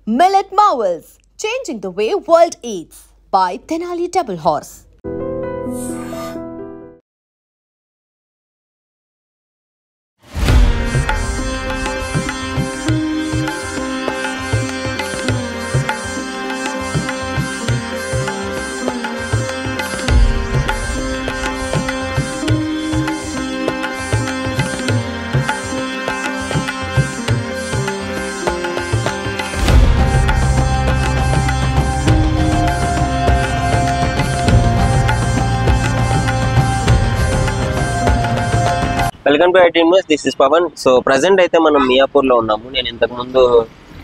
Millet Marvels, changing the way world eats by Tenali Double Horse. Welcome to IT news. This is Pavan. So present అయితే మనం మియాపూర్ లో ఉన్నాము. నేను ఇంతకు ముందు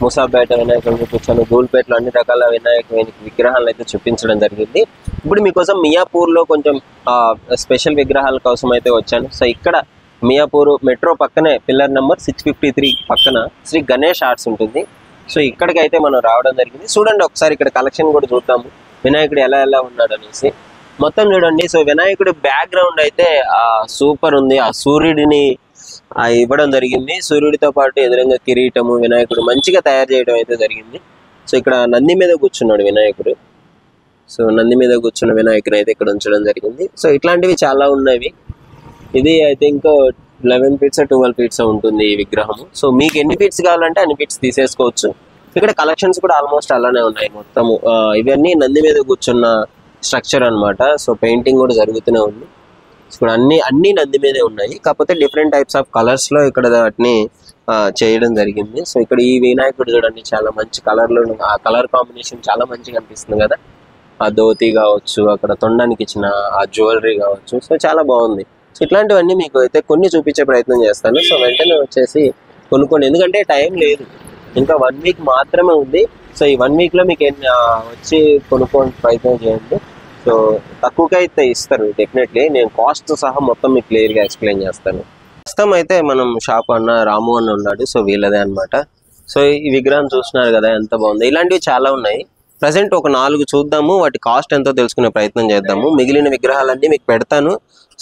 మూసాపేట వినాయకుడు చూపించాను, ధూల్పేటలో అన్ని రకాల వినాయక విగ్రహాలు అయితే చూపించడం జరిగింది. ఇప్పుడు మీకోసం మియాపూర్ లో కొంచెం స్పెషల్ విగ్రహాల కోసం అయితే వచ్చాను. సో ఇక్కడ మియాపూర్ మెట్రో పక్కనే పిల్లర్ నెంబర్ 653 పక్కన శ్రీ గణేష్ ఆర్ట్స్ ఉంటుంది. సో ఇక్కడికి అయితే మనం రావడం జరిగింది. చూడండి ఒకసారి ఇక్కడ కలెక్షన్ కూడా చూద్దాము, వినాయకుడు ఎలా ఉన్నాడు అనేసి మొత్తం చూడండి. సో వినాయకుడి బ్యాక్గ్రౌండ్ అయితే సూపర్ ఉంది. ఆ సూర్యుడిని ఇవ్వడం జరిగింది. సూర్యుడితో పాటు ఎదురుగా కిరీటము, వినాయకుడు మంచిగా తయారు చేయడం అయితే జరిగింది. సో ఇక్కడ నంది మీద కూర్చున్నాడు వినాయకుడు. సో నంది మీద కూర్చున్న వినాయకుడు అయితే ఇక్కడ ఉంచడం జరిగింది. సో ఇట్లాంటివి చాలా ఉన్నవి. ఇది ఐ థింక్ 11 feet 12 feet ఉంటుంది ఈ విగ్రహము. సో మీకు ఎన్ని ఫీట్స్ కావాలంటే అన్ని ఫీట్స్ తీసేసుకోవచ్చు. ఇక్కడ కలెక్షన్స్ కూడా ఆల్మోస్ట్ అలానే ఉన్నాయి మొత్తము. ఇవన్నీ నంది మీద కూర్చున్న స్ట్రక్చర్ అనమాట. సో పెయింటింగ్ కూడా జరుగుతూనే ఉంది. ఇక్కడ అన్ని నంది మీదే ఉన్నాయి, కాకపోతే డిఫరెంట్ టైప్స్ ఆఫ్ కలర్స్ లో ఇక్కడ వాటిని చేయడం జరిగింది. సో ఇక్కడ ఈ వినాయకుడు చూడండి, చాలా మంచి కలర్లో, ఆ కలర్ కాంబినేషన్ చాలా మంచిగా అనిపిస్తుంది కదా. ఆ ధోతి కావచ్చు, అక్కడ తొండానికి ఇచ్చిన ఆ జ్యువెలరీ కావచ్చు, సో చాలా బాగుంది. సో ఇట్లాంటివన్నీ మీకు అయితే కొన్ని చూపించే ప్రయత్నం చేస్తాను. సో వెంటనే వచ్చేసి కొనుక్కోండి, ఎందుకంటే టైం లేదు, ఇంకా 1 week మాత్రమే ఉంది. సో ఈ 1 week లో మీకు వచ్చి కొనుక్కోని ప్రయత్నం చేయండి. సో తక్కువగా అయితే ఇస్తారు డెఫినెట్లీ. నేను కాస్ట్ సహా మొత్తం మీకు క్లియర్గా ఎక్స్ప్లెయిన్ చేస్తాను. ప్రస్తుతం అయితే మనం షాప్ అన్న రాము అన్న ఉన్నాడు. సో వీళ్ళదే అనమాట. సో ఈ విగ్రహం చూస్తున్నారు కదా ఎంత బాగుంది. ఇలాంటివి చాలా ఉన్నాయి. ప్రజెంట్ ఒక 4 చూద్దాము, వాటి కాస్ట్ ఎంతో తెలుసుకునే ప్రయత్నం చేద్దాము. మిగిలిన విగ్రహాలన్నీ మీకు పెడతాను.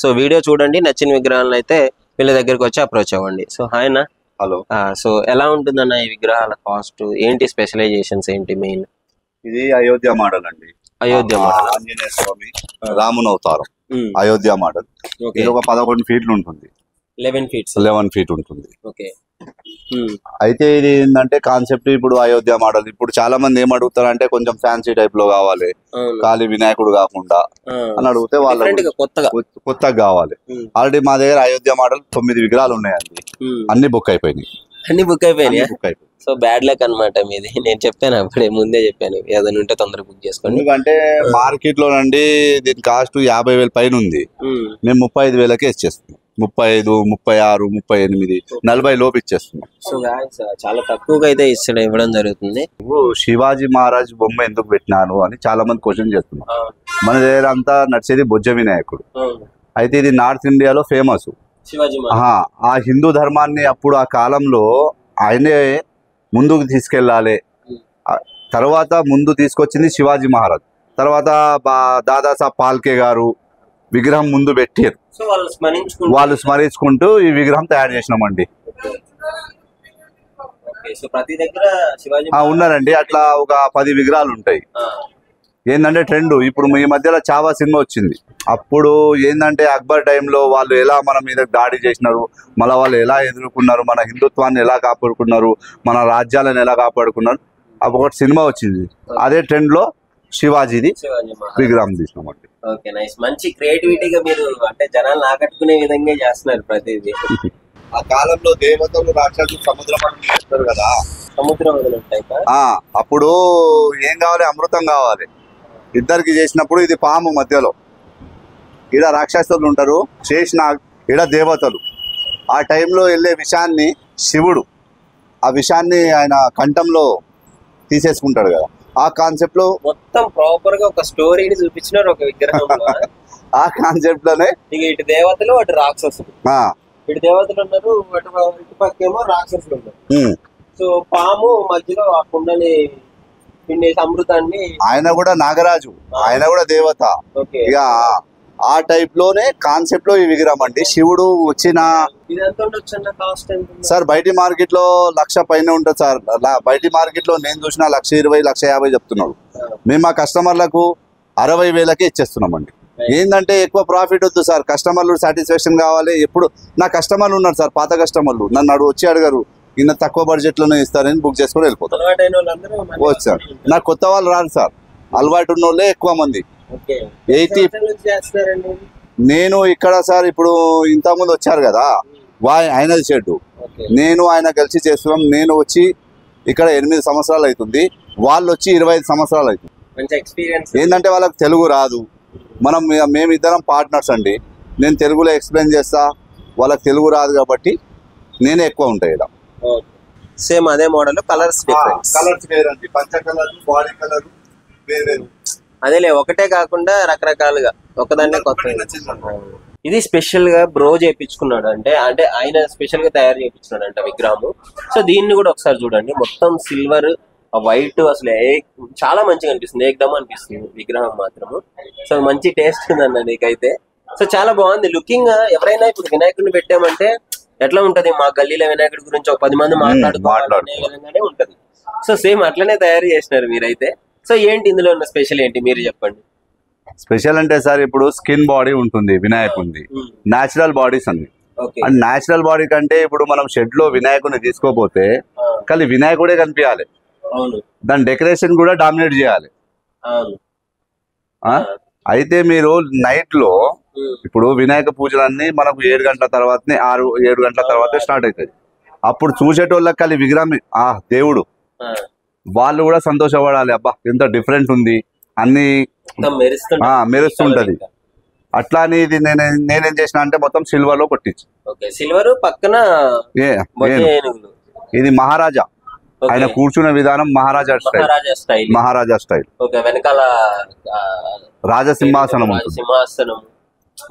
సో వీడియో చూడండి, నచ్చిన విగ్రహాలను అయితే వీళ్ళ దగ్గరికి వచ్చి అప్రోచ్ అవ్వండి. సో హాయ్ అన్న. హలో. సో ఎలా ఉంటుందన్న ఈ విగ్రహాల కాస్ట్ ఏంటి, స్పెషలైజేషన్స్ ఏంటి మెయిన్? ఇది అయోధ్య మోడల్ అండి. అయోధ్య మోడల్, ఆంజనేయ స్వామి రాముని అవతారం, అయోధ్య మోడల్. ఇది ఒక 11 feet ఉంటుంది. 11 feet ఉంటుంది. అయితే ఇది ఏంటంటే కాన్సెప్ట్ ఇప్పుడు అయోధ్య మోడల్. ఇప్పుడు చాలా మంది ఏం అడుగుతారు అంటే కొంచెం ఫ్యాన్సీ టైప్ లో కావాలి, ఖాళీ వినాయకుడు కాకుండా అని అడిగితే వాళ్ళు కొత్తగా కావాలి. ఆల్రెడీ మా దగ్గర అయోధ్య మోడల్ 9 విగ్రహాలు ఉన్నాయండి. అన్ని బుక్ అయిపోయినాయి. సో బ్యాడ్ లక్ అనమాట మీది. నేను చెప్పాను అప్పుడే, ముందే చెప్పాను, ఏదైనా ఉంటే తొందరగా బుక్ చేసుకోండి. ఎందుకంటే మార్కెట్ లో నండి దీని కాస్ట్ 50,000 పైన ఉంది. మేము 35,000కే ఇచ్చేస్తున్నాం. 35, 36, 38, 40 లోపు ఇచ్చేస్తున్నాం. సో చాలా తక్కువగా అయితే ఇవ్వడం జరుగుతుంది. శివాజీ మహారాజ్ బొమ్మ ఎందుకు పెట్టినాను అని చాలా మంది క్వశ్చన్ చేస్తున్నారు. మన దగ్గర అంతా నడిచేది బొజ్జ వినాయకుడు. అయితే ఇది నార్త్ ఇండియాలో ఫేమస్. ఆ హిందూ ధర్మాన్ని అప్పుడు ఆ కాలంలో ఆయనే ముందుకు తీసుకెళ్ళాలి. తర్వాత ముందు తీసుకొచ్చింది శివాజీ మహారాజ్. తర్వాత దాదాసాహెబ్ ఫాల్కే గారు విగ్రహం ముందు పెట్టారు. వాళ్ళు స్మరించుకుంటూ ఈ విగ్రహం తయారు చేసినామండి. ఉన్నారండి, అట్లా ఒక 10 విగ్రహాలు ఉంటాయి. ఏంటంటే ట్రెండ్ ఇప్పుడు ఈ మధ్యలో చావా సినిమా వచ్చింది. అప్పుడు ఏంటంటే అక్బర్ టైంలో వాళ్ళు ఎలా మన మీద దాడి చేసినారు, మళ్ళీ వాళ్ళు ఎలా ఎదుర్కొన్నారు, మన హిందుత్వాన్ని ఎలా కాపాడుకున్నారు, మన రాజ్యాలను ఎలా కాపాడుకున్నారు, ఒకటి సినిమా వచ్చింది. అదే ట్రెండ్ లో శివాజీది విగ్రహం తీసినామండి. Okay, nice. మంచి క్రియేటివిటీగా మీరు అంటే జనాలను ఆకట్టుకునే విధంగా చేస్తున్నారు ప్రతిదీ. ఆ కాలంలో దేవతలు రాక్షసులు సముద్రం చేస్తారు కదా, సముద్రం వదులుంటాయి. అప్పుడు ఏం కావాలి, అమృతం కావాలి. ఇద్దరికి చేసినప్పుడు ఇది పాము మధ్యలో, ఈడ రాక్షసులు ఉంటారు, చేసిన ఈడ దేవతలు. ఆ టైంలో వెళ్ళే విషయాన్ని శివుడు ఆ విషయాన్ని ఆయన కంఠంలో తీసేసుకుంటాడు కదా. ఆ కాన్సెప్ట్ లో మొత్తం ప్రాపర్ గా ఒక స్టోరీని చూపించినారు ఒక విగ్రహం. ఆ కాన్సెప్ట్ లోనే ఇటు దేవతలు అటు రాక్షసులు, ఇటు దేవతలు ఉన్నారు, ఇటు పక్కేమో రాక్షసులు ఉన్నారు. సో పాము మధ్యలో ఆ కుండని పిండేసి అమృతాన్ని, ఆయన కూడా నాగరాజు, ఆయన కూడా దేవత. ఇక ఆ టైప్ లోనే కాన్సెప్ట్ లో ఈ విగ్రహం అండి. శివుడు వచ్చిన సార్ బయటి మార్కెట్ లో 1,00,000 పైన ఉంటుంది సార్. బయటి మార్కెట్ లో నేను చూసిన 1,20,000 1,50,000 చెప్తున్నాడు. మేము మా కస్టమర్లకు 60,000కే ఇచ్చేస్తున్నామండి. ఏంటంటే ఎక్కువ ప్రాఫిట్ వద్దు సార్, కస్టమర్లు సాటిస్ఫాక్షన్ కావాలి. ఎప్పుడు నా కస్టమర్లు ఉన్నారు సార్, పాత కస్టమర్లు నన్ను వచ్చి అడగారు ఇన్న తక్కువ బడ్జెట్ లోనే ఇస్తారని బుక్ చేసుకొని వెళ్ళిపోతారు. వచ్చు సార్, నాకు కొత్త వాళ్ళు రాదు సార్, అలవాటు ఉన్న వాళ్ళే ఎక్కువ మంది. 80 నేను ఇక్కడ సార్ ఇప్పుడు ఇంతకుముందు వచ్చారు కదా ఆయనది షెడ్, నేను ఆయన కలిసి చేస్తున్నాం. నేను వచ్చి ఇక్కడ 8 సంవత్సరాలు అవుతుంది, వాళ్ళు వచ్చి 25 సంవత్సరాలు అవుతుంది. ఏంటంటే వాళ్ళకి తెలుగు రాదు, మేమిద్దరం పార్ట్నర్స్ అండి. నేను తెలుగులో ఎక్స్ప్లెయిన్ చేస్తా, వాళ్ళకి తెలుగు రాదు కాబట్టి నేనే ఎక్కువ ఉంటాయి ఇలా. సేమ్ అదే మోడల్, కలర్స్ కలర్స్ వేరండి, పంచ కలర్ బాడీ కలర్ వేరు. అదేలే, ఒకటే కాకుండా రకరకాలుగా ఒకదాన్నే కొత్త. ఇది స్పెషల్ గా బ్రో చేయించుకున్నాడు అంటే ఆయన స్పెషల్ గా తయారు చేయించుకున్నాడు అంట విగ్రహము. సో దీన్ని కూడా ఒకసారి చూడండి, మొత్తం సిల్వర్ వైట్, అసలు చాలా మంచిగా అనిపిస్తుంది, ఏకదమ్ అనిపిస్తుంది విగ్రహం మాత్రము. సో మంచి టేస్ట్ ఉందన్న నీకైతే. సో చాలా బాగుంది లుకింగ్. ఎవరైనా ఇప్పుడు వినాయకుడిని పెట్టామంటే ఎట్లా ఉంటది, మా గల్లీలో వినాయకుడి గురించి ఒక 10 మంది మాట్లాడుకోవాలనే విధంగానే ఉంటది. సో సేమ్ అట్లనే తయారు చేసినారు మీరైతే. సో ఏంటి ఇందులో ఉన్న స్పెషల్ ఏంటి మీరు చెప్పండి. స్పెషల్ అంటే సార్ ఇప్పుడు స్కిన్ బాడీ ఉంటుంది వినాయకుడిది, న్యాచురల్ బాడీస్ అన్ని. అండ్ న్యాచురల్ బాడీ కంటే ఇప్పుడు మనం షెడ్ లో వినాయకుడిని తీసుకోపోతే కానీ వినాయకుడే కనిపించాలి, దాని డెకరేషన్ కూడా డామినేట్ చేయాలి. అయితే మీరు నైట్ లో ఇప్పుడు వినాయక పూజలన్నీ మనకు 7 గంటల తర్వాతనే 6-7 గంటల తర్వాత స్టార్ట్ అవుతుంది. అప్పుడు చూసేటోళ్ళకి కలిసి విగ్రహం దేవుడు వాళ్ళు కూడా సంతోషపడాలి, అబ్బా ఎంత డిఫరెంట్ ఉంది అన్ని మెరుస్తుంటది. అట్లా అని ఇది నేనేం చేసిన అంటే మొత్తం సిల్వర్ లో కొట్టించి, సిల్వర్ పక్కన ఇది మహారాజా, ఆయన కూర్చునే విధానం మహారాజా స్టైల్. వెనకాల రాజసింహాసనం ఉంటుంది, సింహాసనం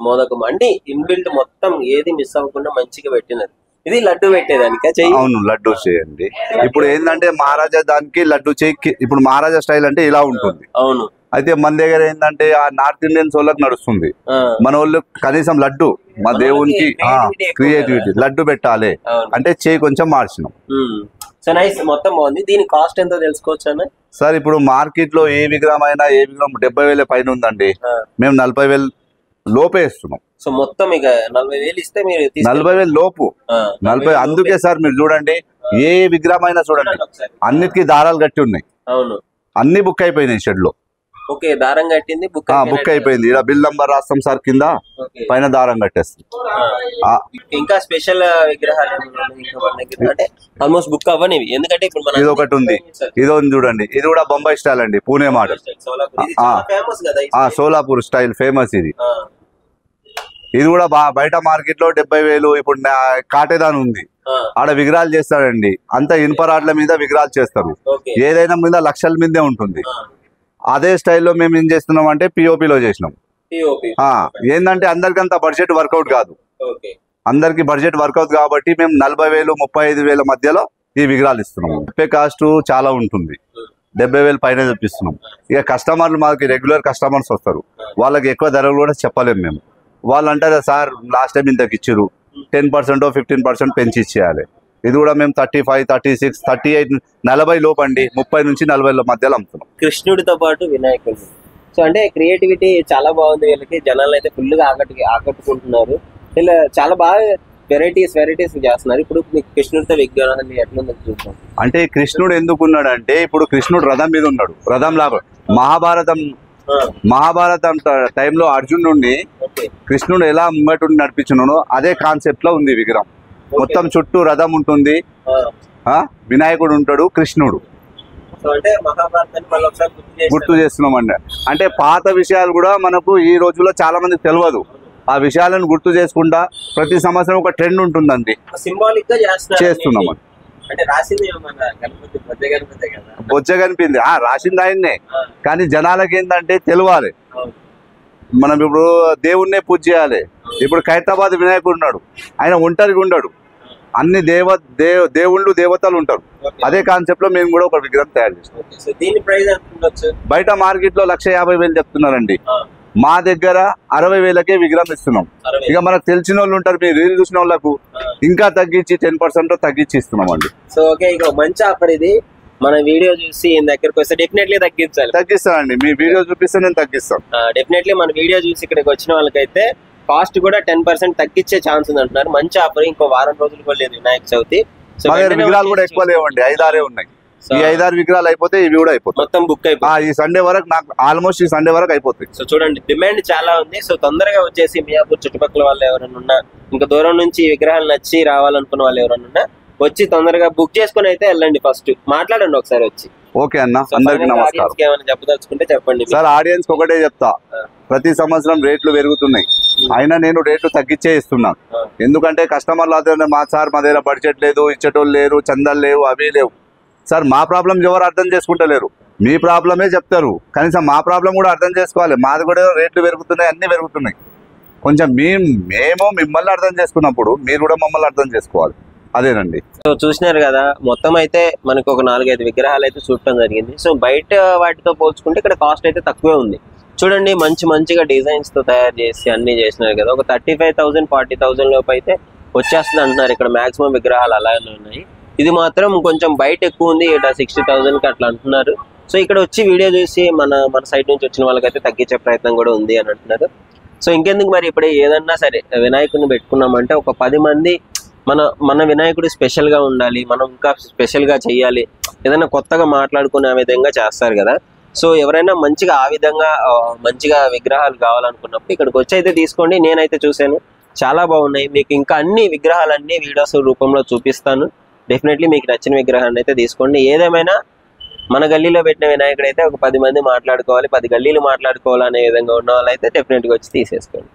మోదకం అంటే ఇన్బిల్ట్ మొత్తం ఏది మిస్ అవ్వకుండా మంచిగా పెట్టినది. ఇది లడ్డు పెట్టేదానికి. అవును, లడ్డు చేయండి. ఇప్పుడు ఏంటంటే మహారాజా దానికి లడ్డు చేయి, ఇప్పుడు మహారాజా స్టైల్ అంటే ఇలా ఉంటుంది. అవును, అయితే మన దగ్గర ఏంటంటే ఆ నార్త్ ఇండియన్స్ వాళ్ళకి నడుస్తుంది, మన వాళ్ళు కనీసం లడ్డు మా దేవునికి క్రియేటివిటీ లడ్డు పెట్టాలి అంటే చేయి కొంచెం మార్చినాం. సో నైస్, మొత్తం బాగుంది. దీని కాస్ట్ ఎంతో తెలుసుకోవచ్చా సార్? ఇప్పుడు మార్కెట్ లో ఏ విగ్రహం 70,000 పైన ఉందండి, మేము 40,000 లోపే ఇస్తున్నాం. సో మొత్తం ఇక 40,000 ఇస్తే మీరు 40,000 లోపు 40. అందుకే సార్ మీరు చూడండి, ఏ విగ్రహం అయినా చూడండి అన్నిటికీ దారాలు కట్టి ఉన్నాయి. అవును, అన్ని బుక్ అయిపోయినాయి షెడ్ లో. ఓకే, దారం కట్టింది బుక్ అయిపోయింది. ఇలా బిల్ నంబర్ రాస్తాం సార్, కింద పైన దారం కట్టేస్తాం. ఇంకా స్పెషల్ విగ్రహాలు అంటే ఆల్మోస్ట్ బుక్ అవ్వనివి, ఎందుకంటే ఇప్పుడు ఇది ఒకటి ఉంది, ఇది చూడండి, ఇది కూడా బొంబాయి స్టైల్ అండి, Pune model, Solapur style famous. ఇది కూడా బయట మార్కెట్ లో 70,000. ఇప్పుడు కాటేదాన్ ఉంది, ఆడ విగ్రహాలు చేస్తాడండి, అంత ఇనుపరాడ్ల మీద విగ్రహాలు చేస్తారు, ఏదైనా మీద లక్షల మీదే ఉంటుంది. అదే స్టైల్లో మేము ఏం చేస్తున్నాం అంటే పిఓపిలో చేసినాం. ఏంటంటే అందరికంత బడ్జెట్ వర్కౌట్ కాదు, అందరికి బడ్జెట్ వర్కౌట్ కాబట్టి మేము 40,000 35,000 మధ్యలో ఈ విగ్రహాలు ఇస్తున్నాం. చెప్పే కాస్ట్ చాలా ఉంటుంది, 70,000 పైన చూపిస్తున్నాం. ఇక కస్టమర్లు మాకు రెగ్యులర్ కస్టమర్స్ వస్తారు, వాళ్ళకి ఎక్కువ ధరలు కూడా చెప్పలేము మేము. వాళ్ళు అంటారు సార్ లాస్ట్ టైం ఇంతకు ఇచ్చిరు, 10% 15% పెంచి ఇచ్చేయాలి. ఇది కూడా మేము 35, 36, 38, 40 లోపు అండి, 30 నుంచి 40 మధ్యలో అమ్ముతున్నాం. కృష్ణుడితో పాటు వినాయకుడు. సో అంటే క్రియేటివిటీ చాలా బాగుంది వీళ్ళకి, జనాలు అయితే ఫుల్ గా ఆకట్టుకుంటున్నారు. వీళ్ళు చాలా బాగా వెరైటీస్ చేస్తున్నారు. ఇప్పుడు కృష్ణుడితో విగ్రహాన్ని ఎట్లుందో చూద్దాం. అంటే కృష్ణుడు ఎందుకు ఉన్నాడు అంటే, ఇప్పుడు కృష్ణుడు రథం మీద ఉన్నాడు, రథం లాభం. మహాభారతం టైంలో అర్జునుడిని కృష్ణుడు ఎలా ముంగటుండి నడిపించున్నాడో అదే కాన్సెప్ట్ లో ఉంది విగ్రహం. మొత్తం చుట్టూ రథం ఉంటుంది, వినాయకుడు ఉంటాడు, కృష్ణుడు. గుర్తు చేస్తున్నామండి. అంటే పాత విషయాలు కూడా మనకు ఈ రోజుల్లో చాలా మందికి తెలియదు. ఆ విషయాలను గుర్తు చేసుకుంటా ప్రతి సంవత్సరం ఒక ట్రెండ్ ఉంటుందండి, సింబాలిక్ గా చేస్తున్నామండి. బొజ్జ కనిపింది, రాసింది ఆయన్నే, కానీ జనాలకి ఏంటంటే తెలియాలి. మనం ఇప్పుడు దేవుణ్ణే పూజ చేయాలి. ఇప్పుడు ఖైరతాబాద్ వినాయకుడు ఉన్నాడు, ఆయన ఒంటరిగా ఉండడు, అన్ని దేవుళ్ళు దేవతలు ఉంటారు. అదే కాన్సెప్ట్ లో మేము కూడా ఒక విగ్రహం తయారు చేస్తాం. బయట మార్కెట్ లో 1,50,000 చెప్తున్నారండి, మా దగ్గర 60,000కే విగ్రహం ఇస్తున్నాం. ఇక మనకు తెలిసిన వాళ్ళు ఉంటారు, మీరు రీల్ చూసిన వాళ్ళకు ఇంకా తగ్గించి 10% తగ్గించి ఇస్తున్నాం అండి. సో ఓకే, ఇక మంచి ఆఫర్ ఇది. మన వీడియో చూసి దగ్గరకు వస్తే డెఫినెట్లీ తగ్గిస్తానండి. మీ వీడియో చూపిస్తే నేను తగ్గిస్తాను. డెఫినెట్లీ మన వీడియో చూసి ఇక్కడికి వచ్చిన వాళ్ళకైతే కాస్ట్ కూడా 10% తగ్గించే ఛాన్స్ ఉంది అంటున్నారు. మంచి ఆఫర్. ఇంకో వారం రోజులు కూడా లేదు వినాయక చవితి. మా దగ్గర విగ్రహాలు కూడా ఎక్కువ లేవండి, 5-6 ఉన్నాయి. ఈ 5-6 విగ్రహాలు అయిపోతే ఇవి కూడా అయిపోతాయి, మొత్తం బుక్ అయిపోయి ఈ సండే వరకు. నాకు ఆల్మోస్ట్ ఈ సండే వరకు అయిపోతాయి. సో చూడండి, డిమాండ్ చాలా ఉంది. సో తొందరగా వచ్చేసి మియాపూర్ చుట్టుపక్కల వాళ్ళు ఎవరైనా ఉన్నా, ఇంకా దూరం నుంచి విగ్రహాలు నచ్చి రావాలనుకున్న వాళ్ళు ఎవరైనా ఉన్నా వచ్చి తొందరగా బుక్ చేసుకుని అయితే వెళ్ళండి. ఫస్ట్ మాట్లాడండి ఒకసారి వచ్చి. ఓకే అన్న, అందరికి నమస్కారం. ఏమైనా చెప్పదలుచుకుంటే చెప్పండి సార్. ఆడియన్స్ ఒకటే చెప్తా, ప్రతి సంవత్సరం రేట్లు పెరుగుతున్నాయి, అయినా నేను రేట్లు తగ్గించే ఇస్తున్నాను. ఎందుకంటే కస్టమర్లు అదే మా సార్ మా దగ్గర బడ్జెట్ లేదు, ఇచ్చేటోళ్ళు లేరు, చందాలు లేవు, అవి లేవు. సార్ మా ప్రాబ్లం ఎవరు అర్థం చేసుకుంటలేరు, మీ ప్రాబ్లమే చెప్తారు. కనీసం మా ప్రాబ్లం కూడా అర్థం చేసుకోవాలి. మాది కూడా రేట్లు పెరుగుతున్నాయి, అన్ని పెరుగుతున్నాయి. కొంచెం మేము మిమ్మల్ని అర్థం చేసుకున్నప్పుడు మీరు కూడా మమ్మల్ని అర్థం చేసుకోవాలి. అదేనండి. సో చూసినారు కదా, మొత్తం అయితే మనకు ఒక 4-5 విగ్రహాలు అయితే చూడటం జరిగింది. సో బయట వాటితో పోల్చుకుంటే ఇక్కడ కాస్ట్ అయితే తక్కువే ఉంది. చూడండి, మంచిగా డిజైన్స్ తో తయారు చేసి అన్ని చేసినారు కదా. ఒక 35,000 40,000 లోపు అయితే వచ్చేస్తుంది అంటున్నారు. ఇక్కడ మాక్సిమం విగ్రహాలు అలానే ఉన్నాయి. ఇది మాత్రం కొంచెం బయట ఎక్కువ ఉంది, 60,000కి అట్లా అంటున్నారు. సో ఇక్కడ వచ్చి వీడియో చూసి మన సైడ్ నుంచి వచ్చిన వాళ్ళకైతే తగ్గించే ప్రయత్నం కూడా ఉంది అని అంటున్నారు. సో ఇంకెందుకు మరి, ఇప్పుడు ఏదన్నా సరే వినాయకుడిని పెట్టుకున్నామంటే ఒక 10 మంది మన వినాయకుడు స్పెషల్ గా ఉండాలి, మనం ఇంకా స్పెషల్ గా చెయ్యాలి, ఏదైనా కొత్తగా మాట్లాడుకునే విధంగా చేస్తారు కదా. సో ఎవరైనా మంచిగా ఆ విధంగా మంచిగా విగ్రహాలు కావాలనుకున్నప్పుడు ఇక్కడికి వచ్చి అయితే తీసుకోండి. నేనైతే చూశాను, చాలా బాగున్నాయి. మీకు ఇంకా అన్ని విగ్రహాలన్నీ వీడియోస్ రూపంలో చూపిస్తాను. డెఫినెట్లీ మీకు నచ్చిన విగ్రహాన్ని అయితే తీసుకోండి. ఏదేమైనా మన గల్లీలో పెట్టిన వినాయకుడు అయితే ఒక 10 మంది మాట్లాడుకోవాలి, 10 గల్లీలు మాట్లాడుకోవాలనే విధంగా ఉన్న వాళ్ళు అయితే డెఫినెట్గా వచ్చి తీసేసుకోండి.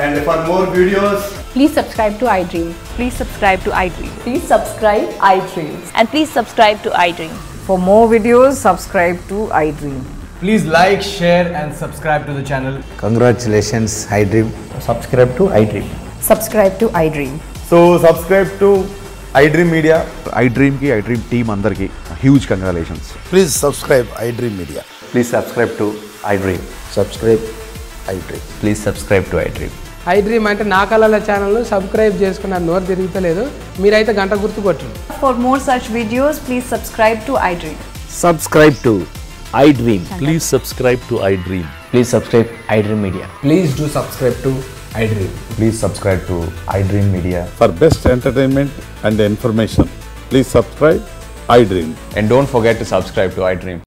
And for more videos, please subscribe to iDream. Please subscribe to iDream. Please subscribe iDream. And please subscribe to iDream. For more videos, subscribe to iDream. please like, share and subscribe to the channel. Congratulations, iDream. Subscribe to iDream. Subscribe to iDream. So subscribe to iDream Media. iDream ki iDream team andarki huge congratulations. Please subscribe iDream Media. Please subscribe to iDream. Subscribe iDream. Please subscribe to iDream. iDream అంటే నా కళల channel subscribe చేసుకున్న నోరు తిరుగుతలేదు, మీరైతే గంట గుర్తు కొట్టండి. For more such videos, please subscribe to iDream. Subscribe to iDream. Please subscribe to iDream. Please subscribe iDream Media. Please do subscribe to iDream. Please subscribe to iDream Media. For best entertainment and information, please subscribe iDream. And don't forget to subscribe to iDream.